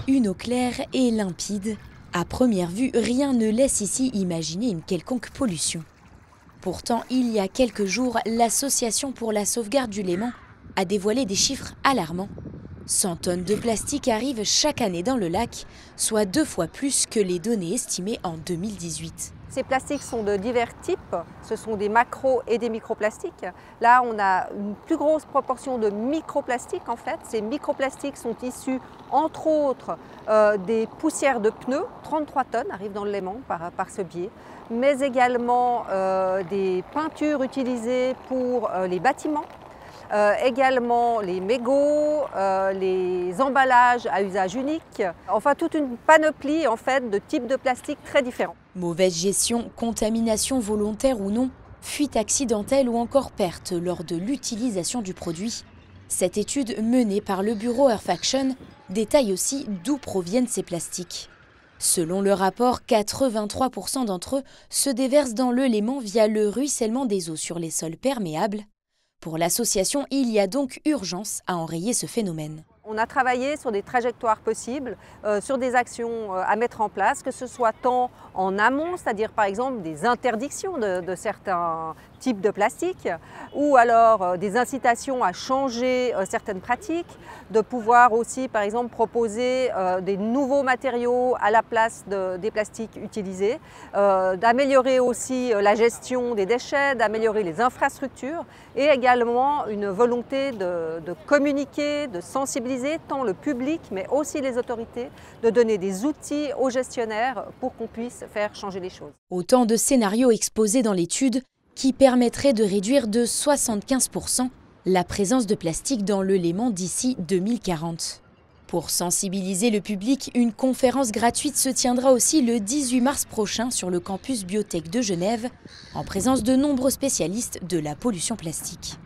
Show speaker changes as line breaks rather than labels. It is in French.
Une eau claire et limpide. À première vue, rien ne laisse ici imaginer une quelconque pollution. Pourtant, il y a quelques jours, l'Association pour la sauvegarde du Léman a dévoilé des chiffres alarmants. 100 tonnes de plastique arrivent chaque année dans le lac, soit 2 fois plus que les données estimées en 2018.
Ces plastiques sont de divers types, ce sont des macro et des microplastiques. Là, on a une plus grosse proportion de microplastiques en fait. Ces microplastiques sont issus entre autres des poussières de pneus, 33 tonnes arrivent dans le Léman par ce biais, mais également des peintures utilisées pour les bâtiments. Également les mégots, les emballages à usage unique, enfin toute une panoplie en fait, de types de plastique très différents.
Mauvaise gestion, contamination volontaire ou non, fuite accidentelle ou encore perte lors de l'utilisation du produit. Cette étude menée par le bureau Earth-Action détaille aussi d'où proviennent ces plastiques. Selon le rapport, 83% d'entre eux se déversent dans le Léman via le ruissellement des eaux sur les sols perméables. Pour l'association, il y a donc urgence à enrayer ce phénomène.
On a travaillé sur des trajectoires possibles, sur des actions à mettre en place, que ce soit tant en amont, c'est-à-dire par exemple des interdictions de certains types de plastique, ou alors des incitations à changer certaines pratiques, de pouvoir aussi par exemple proposer des nouveaux matériaux à la place des plastiques utilisés, d'améliorer aussi la gestion des déchets, d'améliorer les infrastructures et également une volonté de communiquer, de sensibiliser tant le public mais aussi les autorités, de donner des outils aux gestionnaires pour qu'on puisse faire changer les choses.
Autant de scénarios exposés dans l'étude qui permettraient de réduire de 75% la présence de plastique dans le Léman d'ici 2040. Pour sensibiliser le public, une conférence gratuite se tiendra aussi le 18 mars prochain sur le campus Biotech de Genève, en présence de nombreux spécialistes de la pollution plastique.